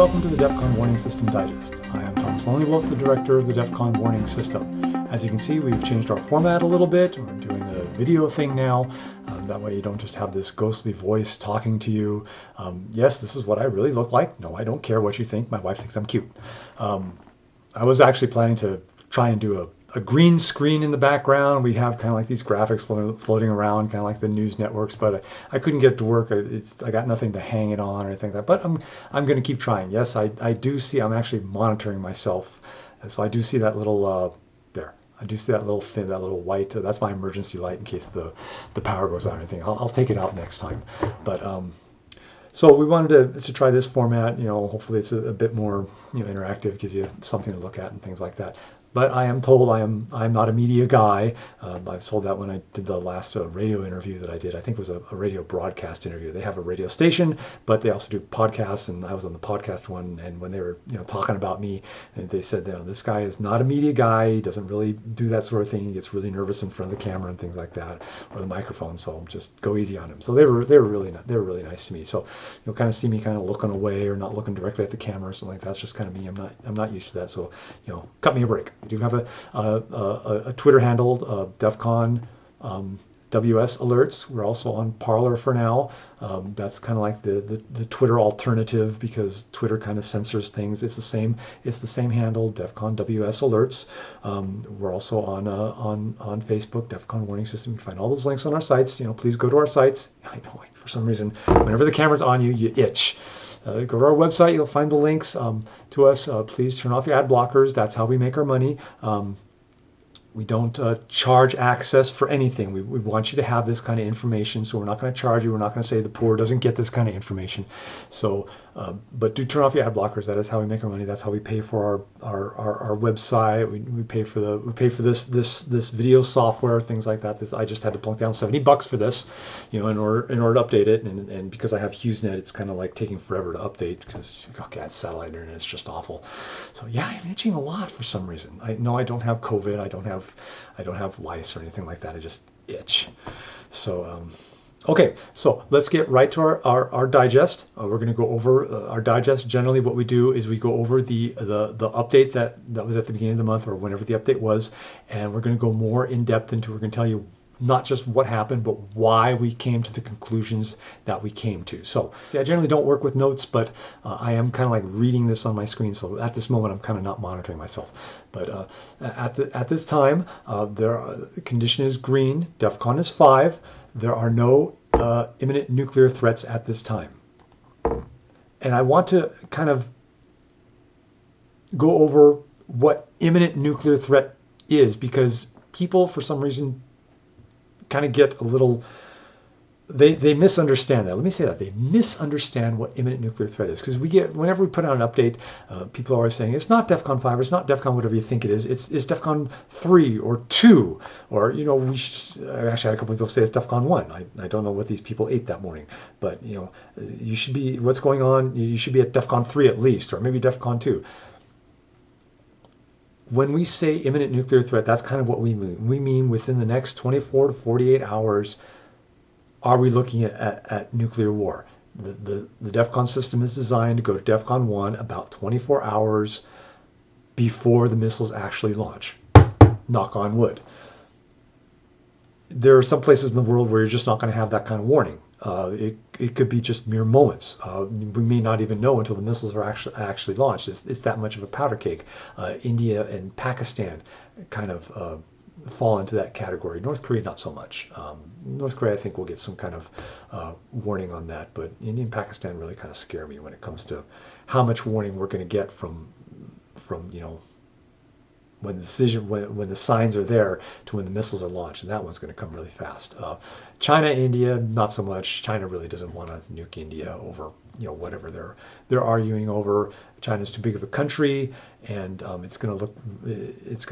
welcome to the DEFCON Warning System Digest. I am Thomas Longlywolf, the director of the DEFCON Warning System. As you can see, we've changed our format a little bit. We're doing the video thing now. That way you don't just have this ghostly voice talking to you. Yes, this is what I really look like. No, I don't care what you think. My wife thinks I'm cute. I was actually planning to try and do a green screen in the background. We have kind of like these graphics floating around, kind of like the news networks, but I couldn't get it to work. I got nothing to hang it on or anything like that, but I'm going to keep trying. Yes, I do see, I'm actually monitoring myself. And so I do see that little, there. I do see that little thing, that little white, that's my emergency light in case the power goes out or anything. I'll take it out next time. But so we wanted to try this format, hopefully it's a bit more, interactive, gives you something to look at and things like that. But I am told I'm not a media guy. I was told that when I did the last radio interview that I did. I think it was a radio broadcast interview. They have a radio station, but they also do podcasts, and I was on the podcast one. And when they were talking about me, and they said, this guy is not a media guy. He doesn't really do that sort of thing. He gets really nervous in front of the camera and things like that, or the microphone. So just go easy on him. So they were really nice to me. So you'll kind of see me kind of looking away or not looking directly at the camera or something like that. That's just kind of me. I'm not used to that. So cut me a break. We do have a Twitter handle, DEFCON WS alerts. We're also on Parler for now. That's kind of like the Twitter alternative because Twitter kind of censors things. It's the same handle, DEFCON WS alerts. We're also on Facebook, DEFCON Warning System. You can find all those links on our sites. Please go to our sites. I know for some reason, whenever the camera's on you, you itch. Go to our website, you'll find the links to us. Please turn off your ad blockers. That's how we make our money. We don't charge access for anything. We want you to have this kind of information, so we're not going to charge you. We're not going to say the poor doesn't get this kind of information. So, but do turn off your ad blockers. That is how we make our money. That's how we pay for our website. We pay for this video software, things like that. I just had to plunk down $70 for this, in order to update it. And because I have HughesNet, it's kind of like taking forever to update because it's satellite internet. It's just awful. So yeah, I'm itching a lot for some reason. I don't have COVID. I don't have lice or anything like that. I just itch. So, okay, so let's get right to our digest. We're going to go over our digest. Generally, what we do is we go over the update that was at the beginning of the month or whenever the update was, and we're going to go more in depth into. We're going to tell you not just what happened, but why we came to the conclusions that we came to. So, see, I generally don't work with notes, but I am kind of like reading this on my screen. So at this moment, I'm kind of not monitoring myself. But at this time, the condition is green. DEFCON is 5. There are no imminent nuclear threats at this time. And I want to kind of go over what imminent nuclear threat is, because people, for some reason, kind of get a little, they misunderstand that. Let me say that. They misunderstand what imminent nuclear threat is, because whenever we put out an update, people are always saying, it's not DEFCON 5, or it's not DEFCON whatever you think it is, it's DEFCON 3 or 2, or, I actually had a couple of people say it's DEFCON 1. I don't know what these people ate that morning, but, you should be, what's going on, you should be at DEFCON 3 at least, or maybe DEFCON 2. When we say imminent nuclear threat, that's kind of what we mean. We mean within the next 24 to 48 hours, are we looking at nuclear war? The DEFCON system is designed to go to DEFCON 1 about 24 hours before the missiles actually launch. Knock on wood. There are some places in the world where you're just not going to have that kind of warning. It could be just mere moments. We may not even know until the missiles are actually launched. It's that much of a powder cake. India and Pakistan kind of fall into that category. North Korea, not so much. North Korea, I think, will get some kind of warning on that. But India and Pakistan really kind of scare me when it comes to how much warning we're going to get from when the signs are there to when the missiles are launched, and that one's going to come really fast. China, India, not so much. China really doesn't want to nuke India over whatever they're arguing over. China's too big of a country, and it's going to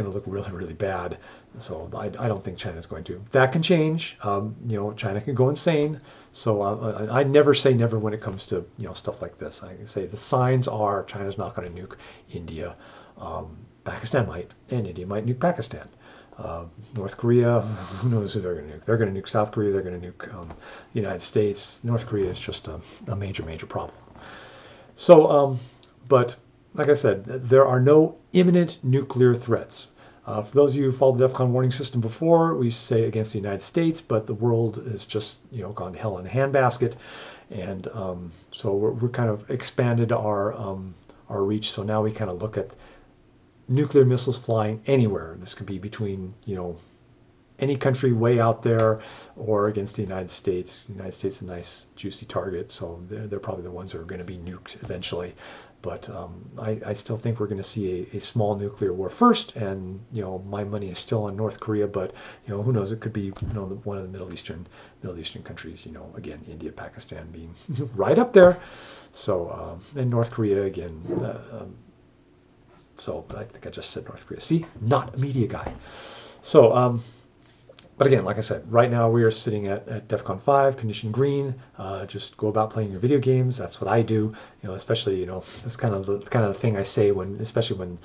look really, really bad. So I don't think China's going to. That can change. China can go insane. So I never say never when it comes to stuff like this. I say the signs are China's not going to nuke India. Pakistan might, and India might nuke Pakistan. North Korea, who knows who they're going to nuke? They're going to nuke South Korea, they're going to nuke the United States. North Korea is just a major, major problem. So But like I said, there are no imminent nuclear threats. For those of you who followed the DEFCON warning system before, we say against the United States, but the world is just, gone hell in a handbasket. And so we're kind of expanded our reach. So now we kind of look at nuclear missiles flying anywhere. This could be between, any country way out there or against the United States. The United States is a nice, juicy target, so they're probably the ones that are going to be nuked eventually. But I still think we're going to see a small nuclear war first, and my money is still on North Korea. But who knows? It could be one of the Middle Eastern countries. Again, India, Pakistan being right up there. So and North Korea again. So I think I just said North Korea. See, not a media guy. So. But again, like I said, right now we are sitting at DEFCON 5, condition green. Just go about playing your video games. That's what I do. Especially that's kind of the thing I say especially when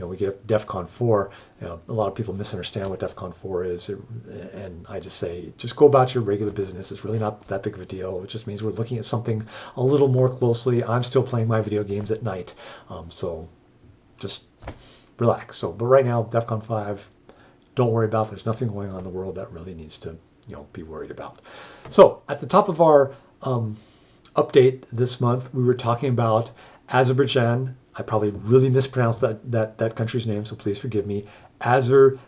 we get up to DEFCON 4. A lot of people misunderstand what DEFCON 4 is, and I just say just go about your regular business. It's really not that big of a deal. It just means we're looking at something a little more closely. I'm still playing my video games at night, so just relax. But right now, DEFCON 5. Don't worry about. There's nothing going on in the world that really needs to, be worried about. So at the top of our update this month, we were talking about Azerbaijan. I probably really mispronounced that country's name, so please forgive me. Azerbaijan.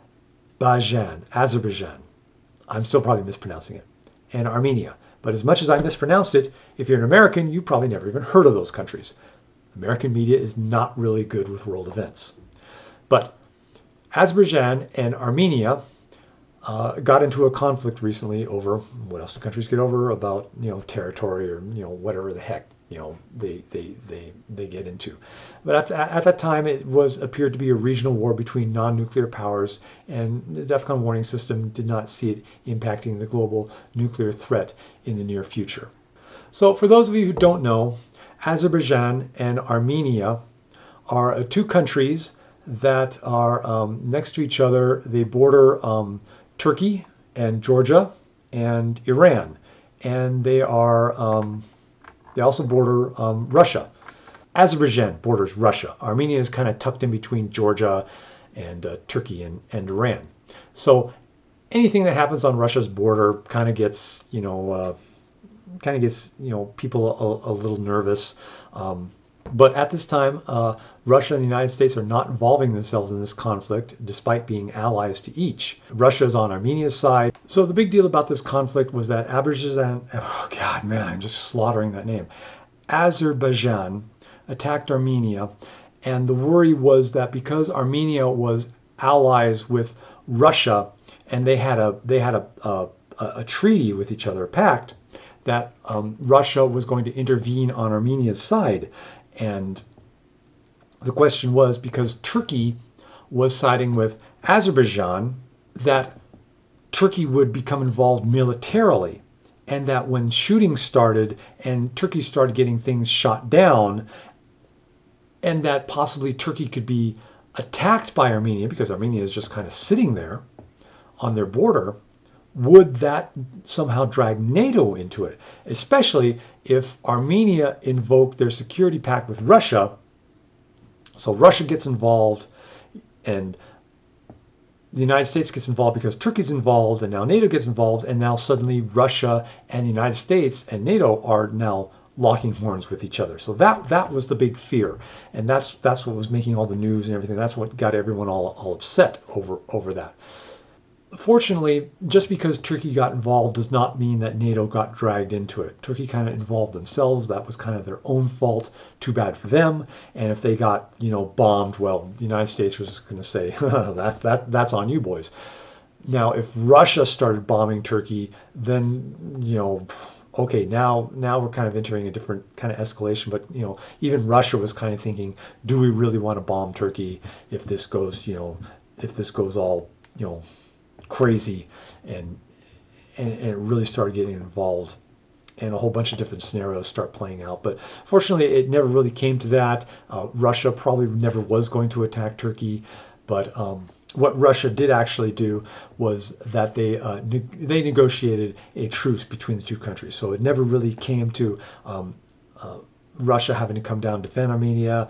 I'm still probably mispronouncing it. And Armenia. But as much as I mispronounced it, if you're an American, you probably never even heard of those countries. American media is not really good with world events. But Azerbaijan and Armenia got into a conflict recently over, what else do countries get over, about territory or whatever the heck they get into. But at that time it appeared to be a regional war between non-nuclear powers, and the DEFCON warning system did not see it impacting the global nuclear threat in the near future. So for those of you who don't know, Azerbaijan and Armenia are two countries that are next to each other. They border Turkey and Georgia and Iran, and they also border Russia. Azerbaijan borders Russia. Armenia is kind of tucked in between Georgia and Turkey and Iran. So anything that happens on Russia's border kind of gets people a little nervous. But at this time, Russia and the United States are not involving themselves in this conflict, despite being allies to each. Russia is on Armenia's side. So the big deal about this conflict was that Azerbaijan, I'm just slaughtering that name. Azerbaijan attacked Armenia, and the worry was that because Armenia was allies with Russia, and they had a treaty with each other, a pact, that Russia was going to intervene on Armenia's side. And the question was, because Turkey was siding with Azerbaijan, that Turkey would become involved militarily, and that when shooting started and Turkey started getting things shot down, and that possibly Turkey could be attacked by Armenia, because Armenia is just kind of sitting there on their border, would that somehow drag NATO into it? Especially if Armenia invoked their security pact with Russia. So Russia gets involved, and the United States gets involved because Turkey's involved, and now NATO gets involved, and now suddenly Russia and the United States and NATO are now locking horns with each other. So that was the big fear, and that's what was making all the news and everything. That's what got everyone all upset over that. Fortunately, just because Turkey got involved does not mean that NATO got dragged into it. Turkey kind of involved themselves. That was kind of their own fault. Too bad for them. And if they got, bombed, well, the United States was going to say, that's on you boys. Now, if Russia started bombing Turkey, then, okay, now we're kind of entering a different kind of escalation. But, even Russia was kind of thinking, do we really want to bomb Turkey if this goes, all, crazy, and it really started getting involved, and a whole bunch of different scenarios start playing out. But fortunately, it never really came to that. Russia probably never was going to attack Turkey, but what Russia did actually do was that they negotiated a truce between the two countries. So it never really came to Russia having to come down to defend Armenia.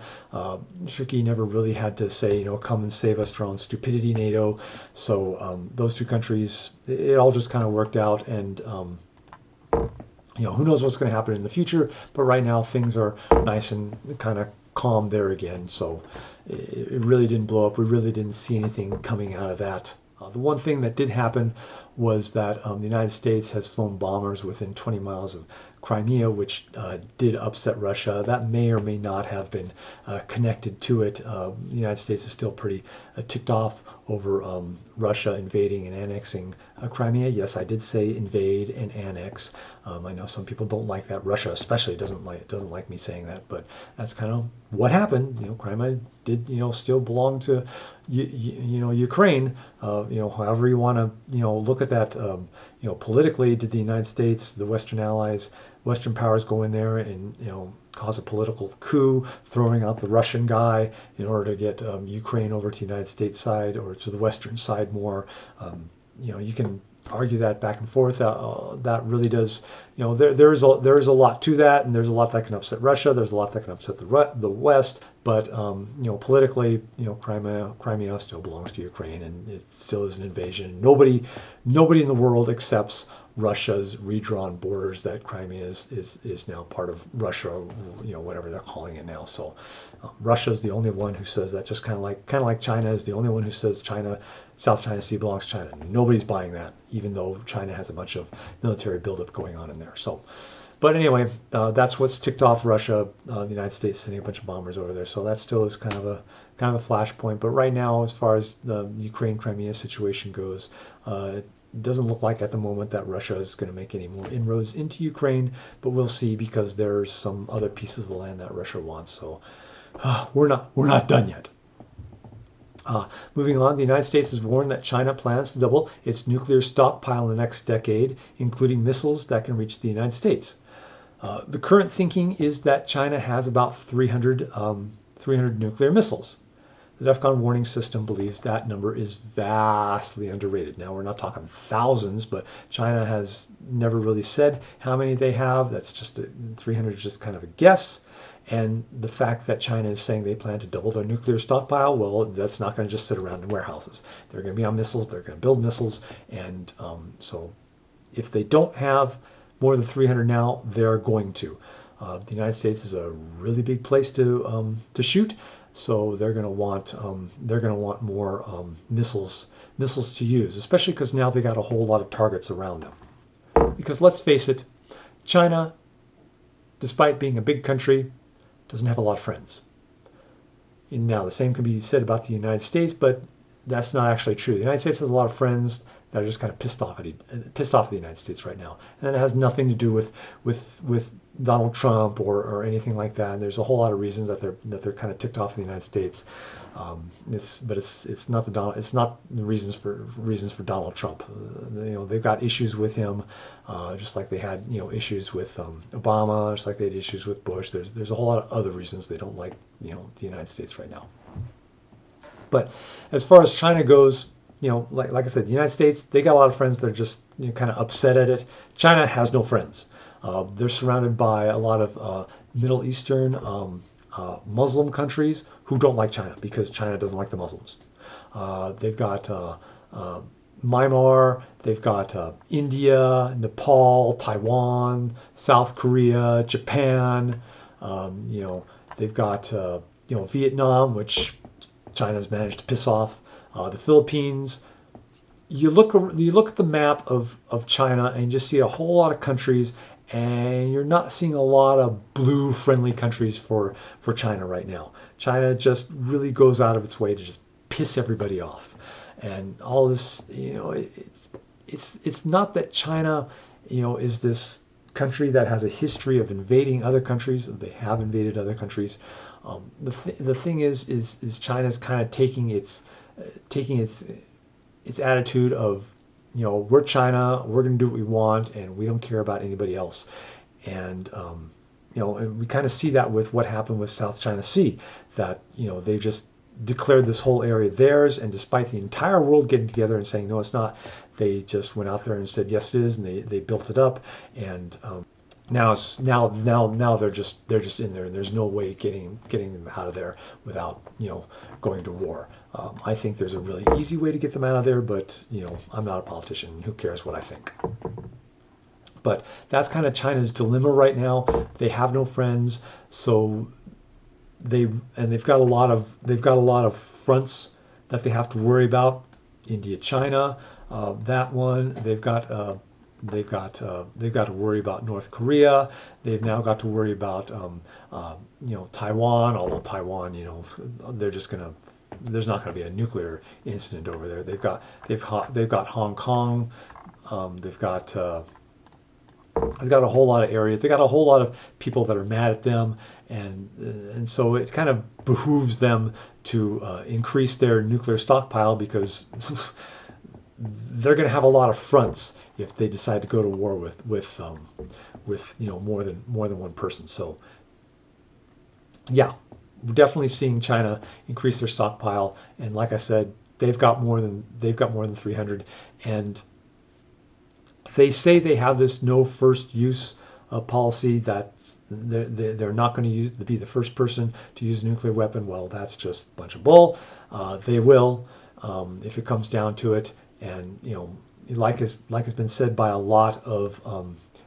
Turkey never really had to say, come and save us from stupidity, NATO. So those two countries, it all just kind of worked out, and who knows what's going to happen in the future. But right now things are nice and kind of calm there again. So it really didn't blow up. We really didn't see anything coming out of that. The one thing that did happen was that the United States has flown bombers within 20 miles of Crimea, which did upset Russia. That may or may not have been connected to it. The United States is still pretty ticked off over Russia invading and annexing Crimea. Yes, I did say invade and annex. I know some people don't like that. Russia especially doesn't like me saying that, but that's kind of what happened. Crimea did still belong to Ukraine. However you want to look at that. Politically, did the United States, the Western allies, Western powers go in there and cause a political coup, throwing out the Russian guy in order to get Ukraine over to the United States side or to the Western side more? You can argue that back and forth. That really does, there is a lot to that, and there's a lot that can upset Russia. There's a lot that can upset the West. But politically, Crimea still belongs to Ukraine, and it still is an invasion. Nobody in the world accepts Russia's redrawn borders, that Crimea is now part of Russia, whatever they're calling it now. So Russia's the only one who says that, just kind of like China is the only one who says South China Sea belongs to China. Nobody's buying that, even though China has a bunch of military buildup going on in there. So, but anyway, that's what's ticked off Russia. The United States sending a bunch of bombers over there. So that still is kind of a flashpoint. But right now, as far as the Ukraine-Crimea situation goes, it doesn't look like at the moment that Russia is going to make any more inroads into Ukraine, but we'll see, because there's some other pieces of the land that Russia wants. So we're not done yet. Moving on, the United States has warned that China plans to double its nuclear stockpile in the next decade, including missiles that can reach the United States. The current thinking is that China has about 300 nuclear missiles. The DEFCON warning system believes that number is vastly underrated. Now, we're not talking thousands, but China has never really said how many they have. That's just 300 is just kind of a guess. And the fact that China is saying they plan to double their nuclear stockpile, well, that's not going to just sit around in warehouses. They're going to be on missiles. They're going to build missiles. And so if they don't have more than 300 now, they're going to. The United States is a really big place to shoot. So they're going to want more missiles to use, especially because now they got a whole lot of targets around them. Because let's face it, China, despite being a big country, doesn't have a lot of friends. And now the same can be said about the United States, but that's not actually true. The United States has a lot of friends that are just kind of pissed off at the United States right now, and it has nothing to do with Donald Trump or anything like that. And there's a whole lot of reasons that they're kind of ticked off in the United States. It's not the reasons for Donald Trump. They've got issues with him, just like they had issues with Obama, just like they had issues with Bush. There's a whole lot of other reasons they don't like the United States right now. But as far as China goes, like I said, the United States, they got a lot of friends that are just kind of upset at it. China has no friends. They're surrounded by a lot of Middle Eastern Muslim countries who don't like China because China doesn't like the Muslims. They've got Myanmar, they've got India, Nepal, Taiwan, South Korea, Japan. They've got Vietnam, which China's managed to piss off. The Philippines. You look at the map of China and you just see a whole lot of countries, and you're not seeing a lot of blue friendly countries for China right now. China just really goes out of its way to just piss everybody off. And all this, it's not that China, is this country that has a history of invading other countries. They have invaded other countries. The thing is China's kind of taking its attitude of, we're China, we're going to do what we want, and we don't care about anybody else. And and we kind of see that with what happened with South China Sea, that they just declared this whole area theirs, and despite the entire world getting together and saying no, it's not, they just went out there and said yes, it is, and they built it up. And Now they're just in there, and there's no way getting them out of there without going to war. I think there's a really easy way to get them out of there, but I'm not a politician. Who cares what I think? But that's kind of China's dilemma right now. They have no friends, so they've got a lot of fronts that they have to worry about. India, China, that one. They've got to worry about North Korea. They've now got to worry about Taiwan. Although Taiwan, there's not going to be a nuclear incident over there. They've got Hong Kong. They've got a whole lot of areas. They got a whole lot of people that are mad at them, and so it kind of behooves them to increase their nuclear stockpile, because they're going to have a lot of fronts if they decide to go to war with more than one person. So yeah, we're definitely seeing China increase their stockpile, and like I said, they've got more than 300, and they say they have this no first use policy, that they're not going to be the first person to use a nuclear weapon. Well, that's just a bunch of bull. They will, if it comes down to it. And like has been said by a lot of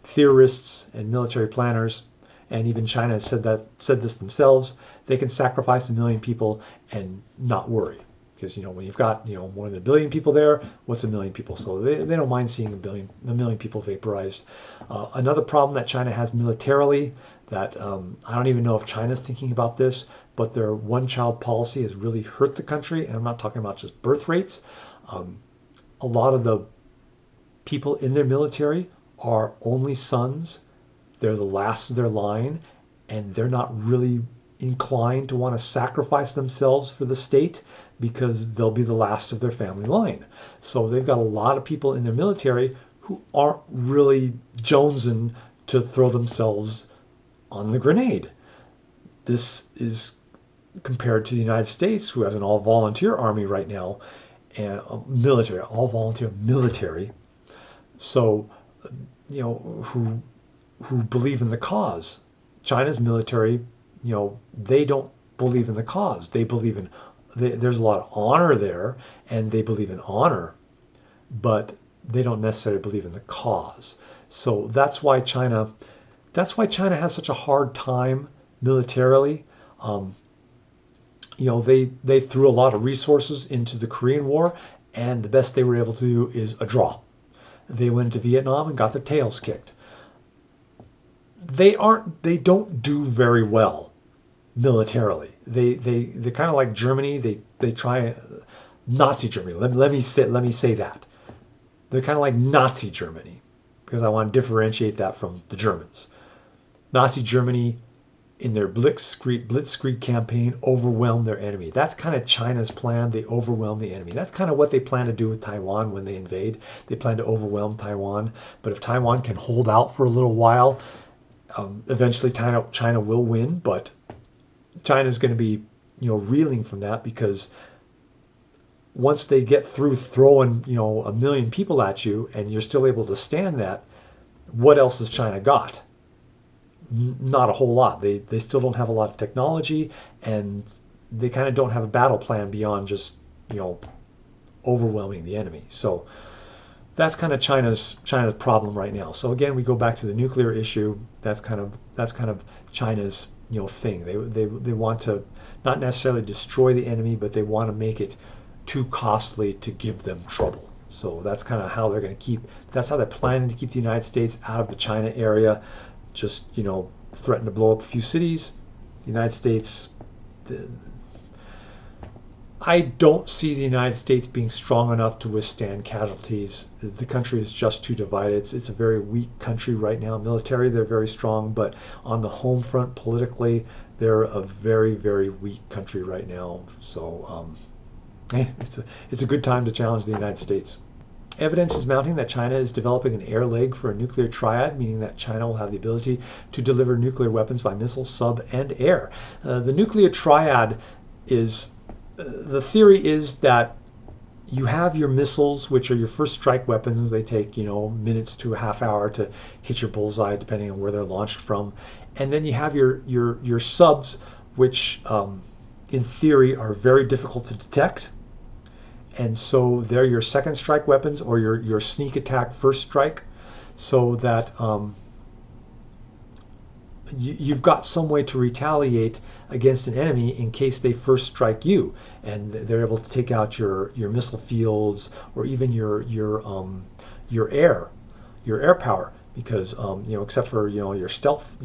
theorists and military planners, and even China has said this themselves. They can sacrifice 1 million people and not worry, because when you've got more than 1 billion people there, what's 1 million people? So they don't mind seeing 1 million people vaporized. Another problem that China has militarily, that I don't even know if China's thinking about this, but their one-child policy has really hurt the country, and I'm not talking about just birth rates. A lot of the people in their military are only sons. They're the last of their line, and they're not really inclined to want to sacrifice themselves for the state, because they'll be the last of their family line. So they've got a lot of people in their military who aren't really jonesing to throw themselves on the grenade. This is compared to the United States, who has an all-volunteer army right now, and military, all-volunteer military. So, who believe in the cause. China's military, they don't believe in the cause. They believe in, there's a lot of honor there, and they believe in honor, but they don't necessarily believe in the cause. So that's why China has such a hard time militarily. They threw a lot of resources into the Korean War, and the best they were able to do is a draw. They went into Vietnam and got their tails kicked. They don't do very well militarily. They're kind of like Germany. They try Nazi Germany. Let me say that. They're kind of like Nazi Germany, because I want to differentiate that from the Germans. Nazi Germany, in their blitzkrieg campaign, overwhelmed their enemy. That's kind of China's plan. They overwhelm the enemy. That's kind of what they plan to do with Taiwan when they invade. They plan to overwhelm Taiwan. But if Taiwan can hold out for a little while, eventually China will win. But China's going to be reeling from that, because once they get through throwing 1 million people at you, and you're still able to stand that, what else has China got? Not a whole lot. They still don't have a lot of technology, and they kind of don't have a battle plan beyond just overwhelming the enemy. So that's kind of China's problem right now. So again, we go back to the nuclear issue. That's kind of China's thing. They want to not necessarily destroy the enemy, but they want to make it too costly to give them trouble. So that's kind of how that's how they're planning to keep the United States out of the China area. Just threaten to blow up a few cities. The United States, I don't see the United States being strong enough to withstand casualties. The country is just too divided. It's a very weak country right now. Military, they're very strong, but on the home front politically, they're a very, very weak country right now. So it's a good time to challenge the United States. Evidence is mounting that China is developing an air leg for a nuclear triad, meaning that China will have the ability to deliver nuclear weapons by missile, sub, and air. The nuclear triad is, the theory is that you have your missiles, which are your first strike weapons. They take, minutes to a half hour to hit your bullseye, depending on where they're launched from. And then you have your subs, which in theory are very difficult to detect. And so they're your second strike weapons, or your sneak attack first strike, so that you've got some way to retaliate against an enemy in case they first strike you, and they're able to take out your missile fields, or even your air power, because except for your stealth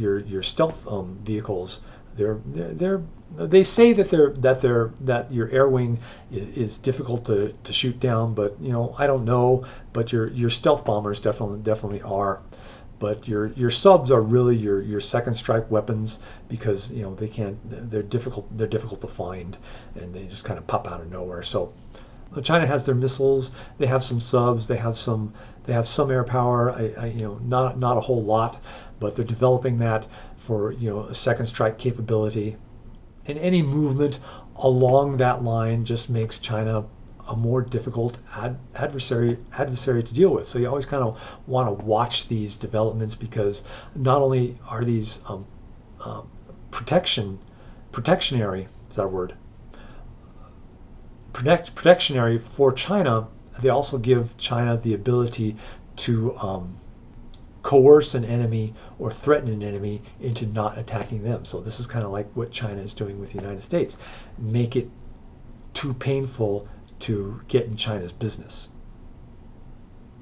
vehicles, they say that your air wing is difficult to shoot down, but I don't know. But your stealth bombers definitely are. But your subs are really your second strike weapons, because they're difficult to find, and they just kind of pop out of nowhere. So China has their missiles, they have some subs, they have some air power. Not a whole lot, but they're developing that for a second strike capability. And any movement along that line just makes China a more difficult adversary to deal with. So you always kind of want to watch these developments, because not only are these protectionary, is that a word? Protectionary for China, they also give China the ability to coerce an enemy or threaten an enemy into not attacking them. So this is kind of like what China is doing with the United States. Make it too painful to get in China's business.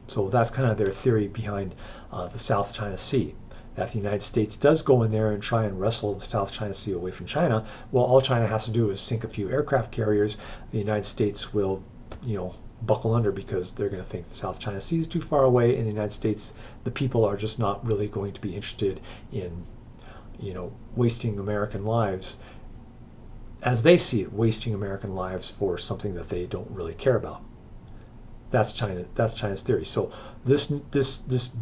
So that's kind of their theory behind the South China Sea. If the United States does go in there and try and wrestle the South China Sea away from China, well, all China has to do is sink a few aircraft carriers. The United States will, buckle under, because they're going to think the South China Sea is too far away, and the United States, the people are just not really going to be interested in, wasting American lives, as they see it, wasting American lives for something that they don't really care about. That's China's theory. So this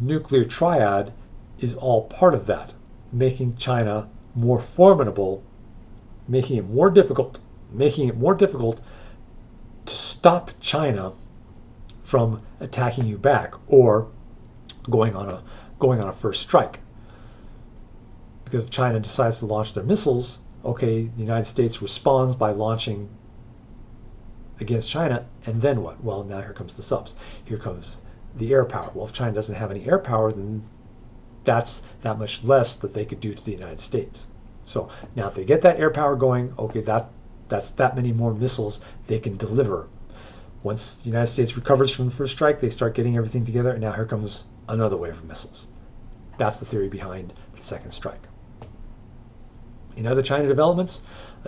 nuclear triad is all part of that, making China more formidable, making it more difficult to stop China from attacking you back, or going on a first strike. Because if China decides to launch their missiles, okay, the United States responds by launching against China, and then what? Well, now here comes the subs. Here comes the air power. Well, if China doesn't have any air power, then that's that much less that they could do to the United States. So now if they get that air power going, okay, that's that many more missiles they can deliver. Once the United States recovers from the first strike, they start getting everything together, and now here comes another wave of missiles. That's the theory behind the second strike. In other China developments,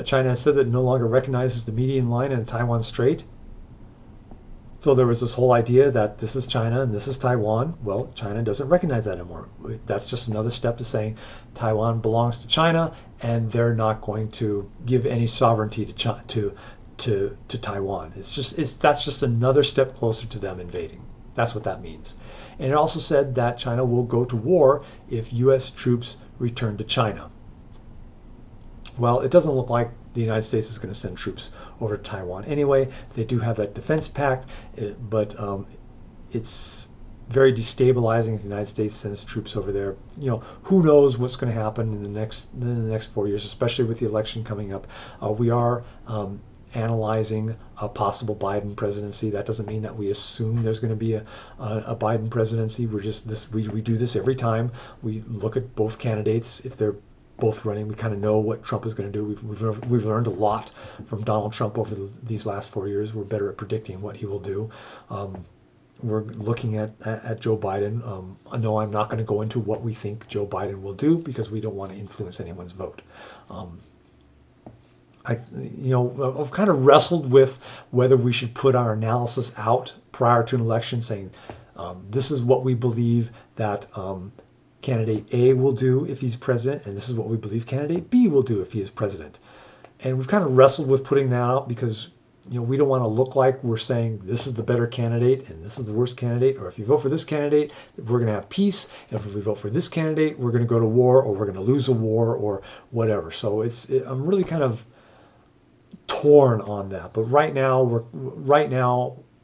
China has said that it no longer recognizes the median line in the Taiwan Strait. So there was this whole idea that this is China and this is Taiwan. Well, China doesn't recognize that anymore. That's just another step to saying Taiwan belongs to China, and they're not going to give any sovereignty to Taiwan. That's just another step closer to them invading. That's what that means. And it also said that China will go to war if U.S. troops return to China. Well, it doesn't look like the United States is going to send troops over to Taiwan anyway. They do have that defense pact, but it's very destabilizing if the United States sends troops over there. Who knows what's going to happen in the next 4 years, especially with the election coming up. We are analyzing a possible Biden presidency. That doesn't mean that we assume there's going to be a Biden presidency. We do this every time. We look at both candidates. If they're both running, we kind of know what Trump is going to do. We've learned a lot from Donald Trump over these last 4 years. We're better at predicting what he will do. We're looking at Joe Biden. No, I'm not going to go into what we think Joe Biden will do, because we don't want to influence anyone's vote. I've kind of wrestled with whether we should put our analysis out prior to an election, saying this is what we believe that candidate A will do if he's president, and this is what we believe candidate B will do if he is president. And we've kind of wrestled with putting that out, because we don't want to look like we're saying this is the better candidate and this is the worst candidate, or if you vote for this candidate, we're going to have peace. If we vote for this candidate, we're going to go to war, or we're going to lose a war, or whatever. So I'm really kind of torn on that. But right now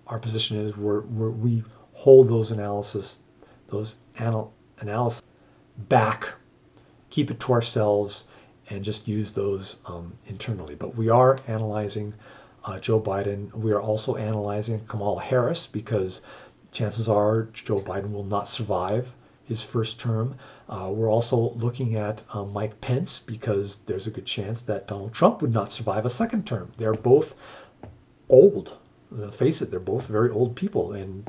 our position is we hold those analysis back, keep it to ourselves, and just use those internally. But we are analyzing Joe Biden. We are also analyzing Kamala Harris, because chances are Joe Biden will not survive his first term. We're also looking at Mike Pence, because there's a good chance that Donald Trump would not survive a second term. They're both old. Face it, they're both very old people, and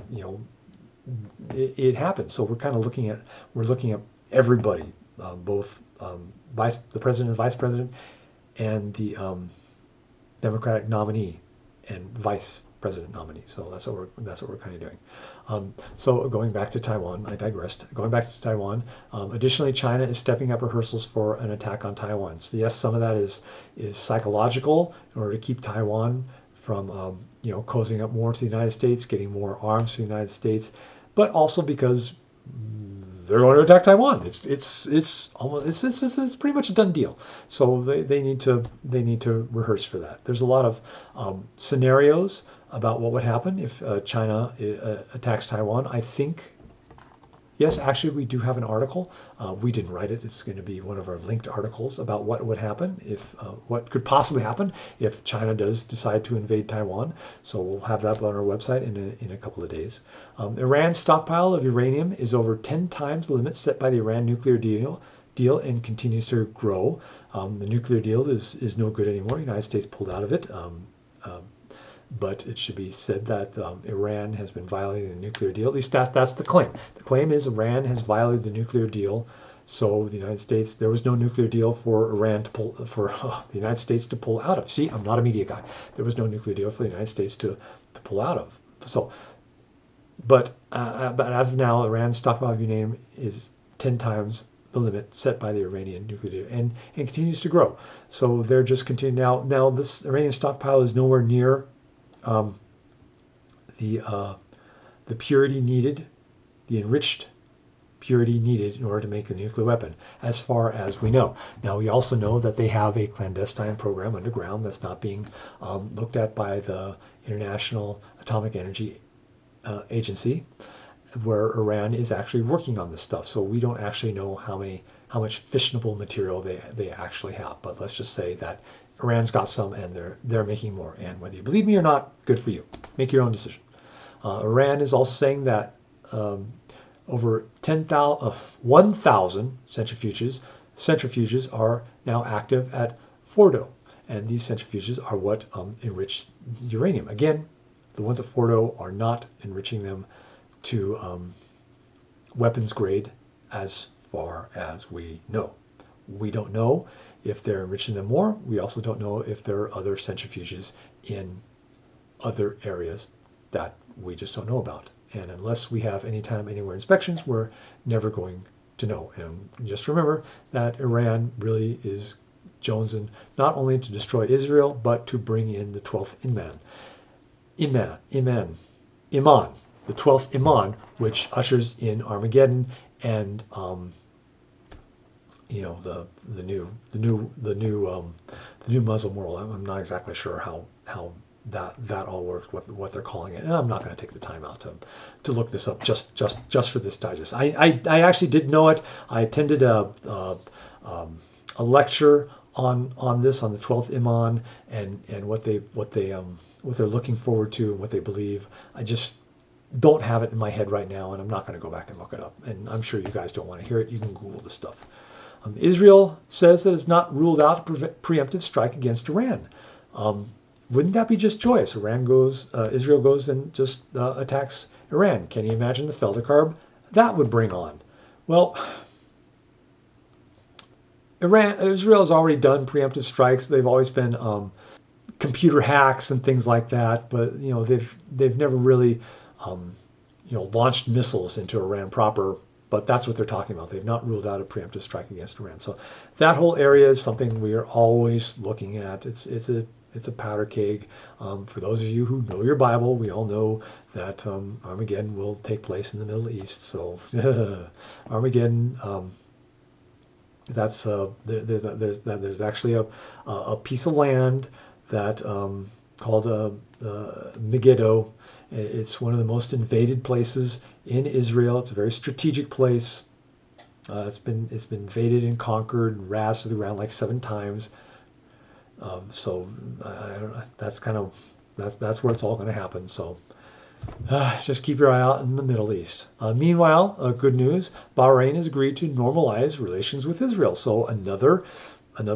it happens. So we're kind of looking at everybody, both the president and vice president, and the Democratic nominee and vice president nominee. So that's what we're kind of doing. So going back to Taiwan, I digressed. Going back to Taiwan, additionally, China is stepping up rehearsals for an attack on Taiwan. So yes, some of that is psychological, in order to keep Taiwan from cozying up more to the United States, getting more arms to the United States, but also because they're going to attack Taiwan. It's pretty much a done deal. So they need to rehearse for that. There's a lot of scenarios about what would happen if China attacks Taiwan. I think, yes, actually we do have an article. We didn't write it. It's going to be one of our linked articles about what would happen if, what could possibly happen if China does decide to invade Taiwan. So we'll have that on our website in a couple of days. Iran's stockpile of uranium is over 10 times the limit set by the Iran nuclear deal and continues to grow. The nuclear deal is no good anymore. The United States pulled out of it. But it should be said that Iran has been violating the nuclear deal. At least that's the claim. The claim is Iran has violated the nuclear deal. So the United States, there was no nuclear deal for Iran to pull, for the United States to pull out of. See, I'm not a media guy. There was no nuclear deal for the United States to pull out of. So, but as of now, Iran's stockpile of uranium is 10 times the limit set by the Iranian nuclear deal, and continues to grow. So they're just continuing. Now this Iranian stockpile is nowhere near the purity needed, the enriched purity needed in order to make a nuclear weapon, as far as we know. Now we also know that they have a clandestine program underground that's not being looked at by the International Atomic Energy Agency, where Iran is actually working on this stuff. So we don't actually know how much fissionable material they actually have. But let's just say that Iran's got some, and they're making more. And whether you believe me or not, good for you. Make your own decision. Iran is also saying that over 1,000 centrifuges are now active at Fordo, and these centrifuges are what enrich uranium. Again, the ones at Fordo are not enriching them to weapons grade, as far as we know. We don't know if they're enriching them more. We also don't know if there are other centrifuges in other areas that we just don't know about. And unless we have anytime, anywhere inspections, we're never going to know. And just remember that Iran really is jonesing not only to destroy Israel, but to bring in the 12th Imam, the 12th Imam, which ushers in Armageddon and the new Muslim world. I'm not exactly sure how that all works, what they're calling it, and I'm not going to take the time out to look this up just for this digest. I actually did know it. I attended a lecture on this, on the 12th Imam, and what they're looking forward to and what they believe. I just don't have it in my head right now, and I'm not going to go back and look it up. And I'm sure you guys don't want to hear it. You can Google this stuff. Israel says that it's not ruled out a preemptive strike against Iran. Wouldn't that be just joyous? Israel goes and just attacks Iran. Can you imagine the Feldercarb that would bring on? Well, Israel has already done preemptive strikes. They've always been computer hacks and things like that, but they've never really launched missiles into Iran proper. But that's what they're talking about. They've not ruled out a preemptive strike against Iran. So that whole area is something we are always looking at. It's a powder keg. For those of you who know your Bible, we all know that Armageddon will take place in the Middle East. So Armageddon, there's actually a piece of land that called Megiddo. It's one of the most invaded places in Israel. It's a very strategic place. It's been invaded and conquered and razed to the ground like 7 times. So I don't know, that's where it's all going to happen. So just keep your eye out in the Middle East. Meanwhile, good news: Bahrain has agreed to normalize relations with Israel. So another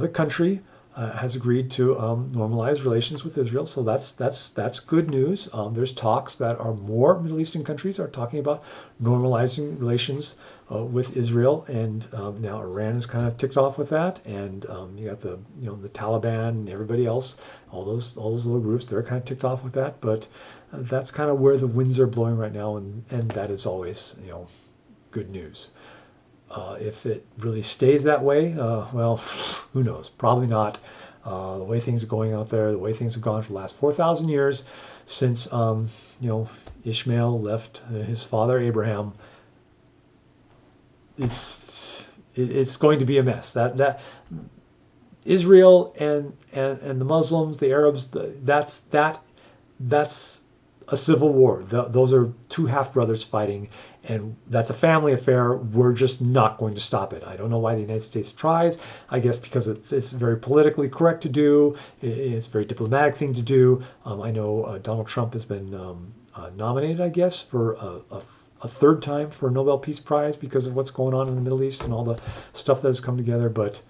country has agreed to normalize relations with Israel. So that's good news. There's talks that more Middle Eastern countries are talking about normalizing relations with Israel, and now Iran is kind of ticked off with that, and you got the Taliban and everybody else, all those little groups, they're kind of ticked off with that. But that's kind of where the winds are blowing right now, and that is always good news. If it really stays that way, well, who knows? Probably not. The way things are going out there, the way things have gone for the last 4,000 years since Ishmael left his father Abraham, it's going to be a mess. That Israel and the Muslims, the Arabs, that's a civil war. Those are 2 half-brothers fighting, and that's a family affair. We're just not going to stop it. I don't know why the United States tries. I guess because it's very politically correct to do. It's a very diplomatic thing to do. I know Donald Trump has been nominated, I guess, for a 3rd time for a Nobel Peace Prize because of what's going on in the Middle East and all the stuff that has come together. But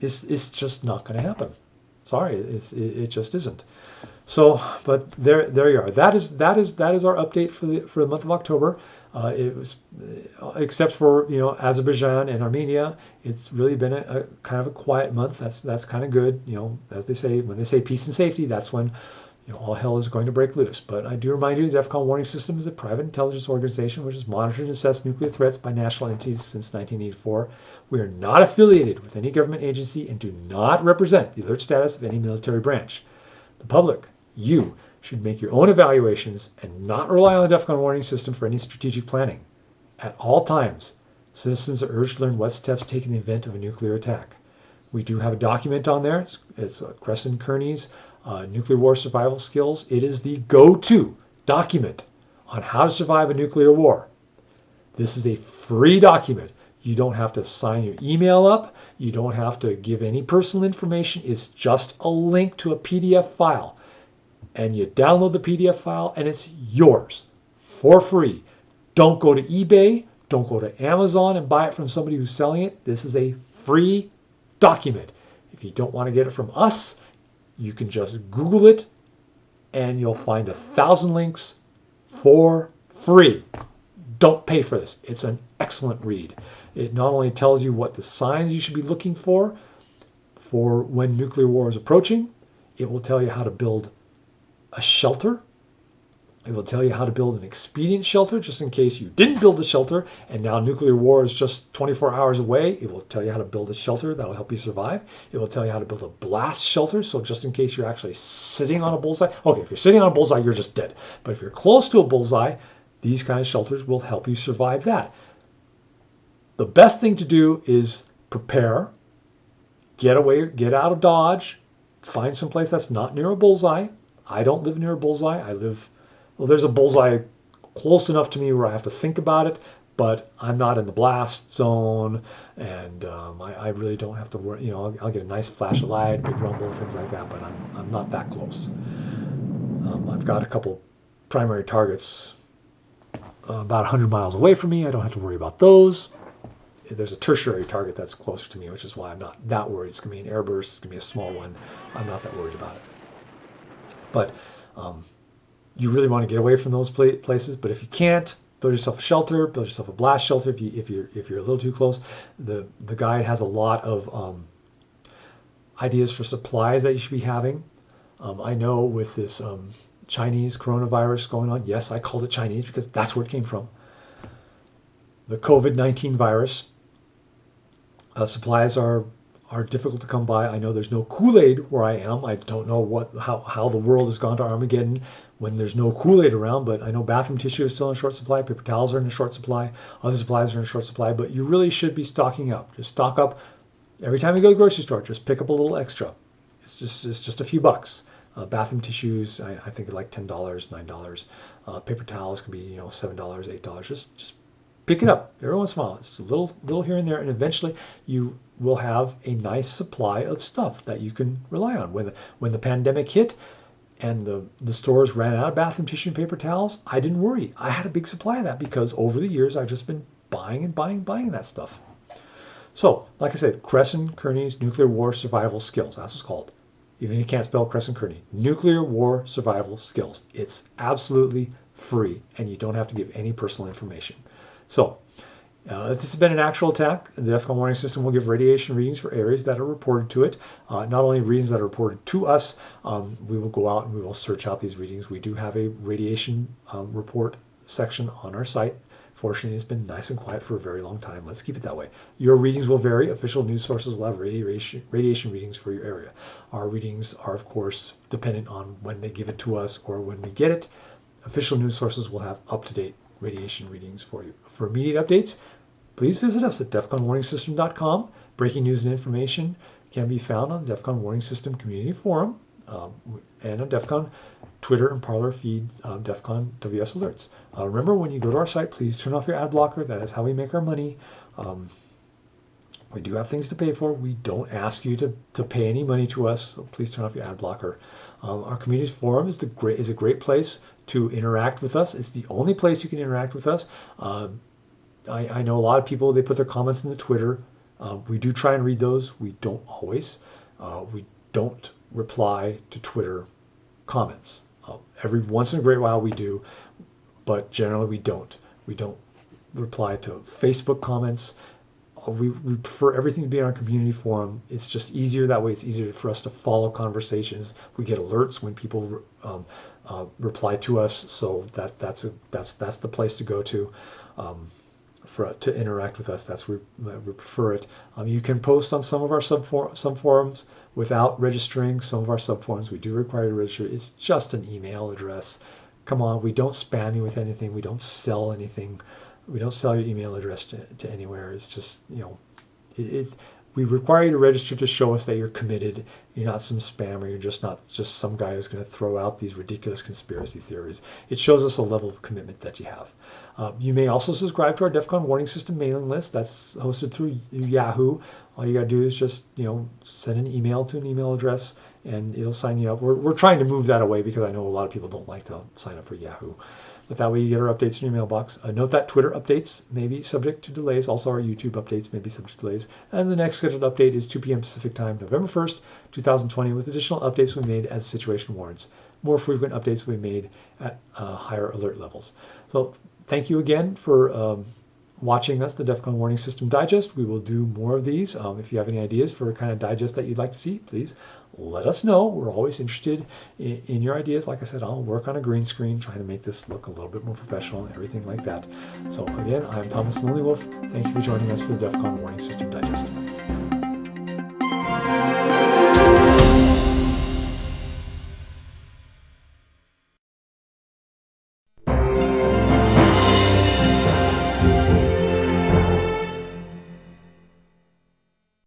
it's just not going to happen. Sorry, it just isn't. So, but there you are. That is our update for the month of October. It was, except for Azerbaijan and Armenia, it's really been a kind of a quiet month. That's kind of good. As they say, when they say peace and safety, that's when all hell is going to break loose. But I do remind you, the DEFCON Warning System is a private intelligence organization which has monitored and assessed nuclear threats by national entities since 1984. We are not affiliated with any government agency and do not represent the alert status of any military branch. The public, you, should make your own evaluations and not rely on the DEFCON Warning System for any strategic planning. At all times, citizens are urged to learn what steps to take in the event of a nuclear attack. We do have a document on there. It's Crescent Kearney's Nuclear War Survival Skills. It is the go-to document on how to survive a nuclear war. This is a free document. You don't have to sign your email up. You don't have to give any personal information. It's just a link to a PDF file. And you download the PDF file and it's yours for free. Don't go to eBay. Don't go to Amazon and buy it from somebody who's selling it. This is a free document. If you don't want to get it from us, you can just Google it and you'll find 1,000 links for free. Don't pay for this. It's an excellent read. It not only tells you what the signs you should be looking for when nuclear war is approaching, it will tell you how to build a shelter. It will tell you how to build an expedient shelter just in case you didn't build a shelter and now nuclear war is just 24 hours away. It will tell you how to build a shelter that will help you survive. It will tell you how to build a blast shelter, so just in case you're actually sitting on a bullseye. Okay, if you're sitting on a bullseye, you're just dead. But if you're close to a bullseye, these kind of shelters will help you survive that. The best thing to do is prepare, get out of Dodge, find some place that's not near a bullseye. I don't live near a bullseye. There's a bullseye close enough to me where I have to think about it, but I'm not in the blast zone, and I really don't have to worry. I'll get a nice flash of light, big rumble, things like that, but I'm not that close. I've got a couple primary targets about 100 miles away from me. I don't have to worry about those. There's a tertiary target that's closer to me, which is why I'm not that worried. It's going to be an airburst. It's going to be a small one. I'm not that worried about it. But you really want to get away from those places. But if you can't, build yourself a shelter, build yourself a blast shelter. If you're a little too close, the guide has a lot of ideas for supplies that you should be having. I know with this Chinese coronavirus going on, yes, I called it Chinese because that's where it came from. The COVID-19 virus, supplies are difficult to come by. I know there's no Kool-Aid where I am. I don't know how the world has gone to Armageddon when there's no Kool-Aid around, but I know bathroom tissue is still in short supply, paper towels are in short supply, other supplies are in short supply, but you really should be stocking up. Just stock up. Every time you go to the grocery store, just pick up a little extra. It's just a few bucks. Bathroom tissues, I think like $10, $9. Paper towels can be $7, $8. Just pick it up every once in a while. It's a little here and there, and eventually you will have a nice supply of stuff that you can rely on. When the pandemic hit and the stores ran out of bathroom tissue and paper towels, I didn't worry. I had a big supply of that because over the years I've just been buying and buying that stuff. So, like I said, Crescent Kearney's Nuclear War Survival Skills. That's what it's called. Even if you can't spell Crescent Kearney. Nuclear War Survival Skills. It's absolutely free, and you don't have to give any personal information. So, if this has been an actual attack, the DEFCON warning system will give radiation readings for areas that are reported to it. Not only readings that are reported to us, we will go out and we will search out these readings. We do have a radiation report section on our site. Fortunately, it's been nice and quiet for a very long time. Let's keep it that way. Your readings will vary. Official news sources will have radiation readings for your area. Our readings are, of course, dependent on when they give it to us or when we get it. Official news sources will have up-to-date radiation readings for you. For immediate updates, please visit us at defconwarningsystem.com. Breaking news and information can be found on the DEFCON Warning System Community Forum and on DEFCON Twitter and Parler feeds, DEFCON WS Alerts. Remember, when you go to our site, please turn off your ad blocker. That is how we make our money. We do have things to pay for. We don't ask you to pay any money to us, so please turn off your ad blocker. Our community forum is a great place to interact with us. It's the only place you can interact with us. I know a lot of people, they put their comments in the Twitter. We do try and read those. We don't always. We don't reply to Twitter comments. Every once in a great while we do, but generally we don't. We don't reply to Facebook comments. We prefer everything to be on our community forum. It's just easier that way. It's easier for us to follow conversations. We get alerts when people reply to us, so that's the place to go to. To interact with us. That's where we prefer it. You can post on some of our subforums without registering. Some of our subforums we do require you to register. It's just an email address. Come on, we don't spam you with anything. We don't sell anything. We don't sell your email address to anywhere. It's just, we require you to register to show us that you're committed. You're not some spammer. You're just not just some guy who's going to throw out these ridiculous conspiracy theories. It shows us a level of commitment that you have. You may also subscribe to our DEFCON warning system mailing list. That's hosted through Yahoo. All you got to do is just send an email to an email address, and it'll sign you up. We're trying to move that away because I know a lot of people don't like to sign up for Yahoo. But that way you get our updates in your mailbox. Note that Twitter updates may be subject to delays. Also, our YouTube updates may be subject to delays. And the next scheduled update is 2 p.m. Pacific Time, November 1st, 2020, with additional updates we made as the situation warrants. More frequent updates will be made at higher alert levels. So thank you again for watching us, the DEFCON Warning System Digest. We will do more of these. If you have any ideas for a kind of digest that you'd like to see, please let us know. We're always interested in your ideas. Like I said, I'll work on a green screen, trying to make this look a little bit more professional and everything like that. So again, I'm Thomas Lonely Wolf. Thank you for joining us for the DEFCON Warning System Digest.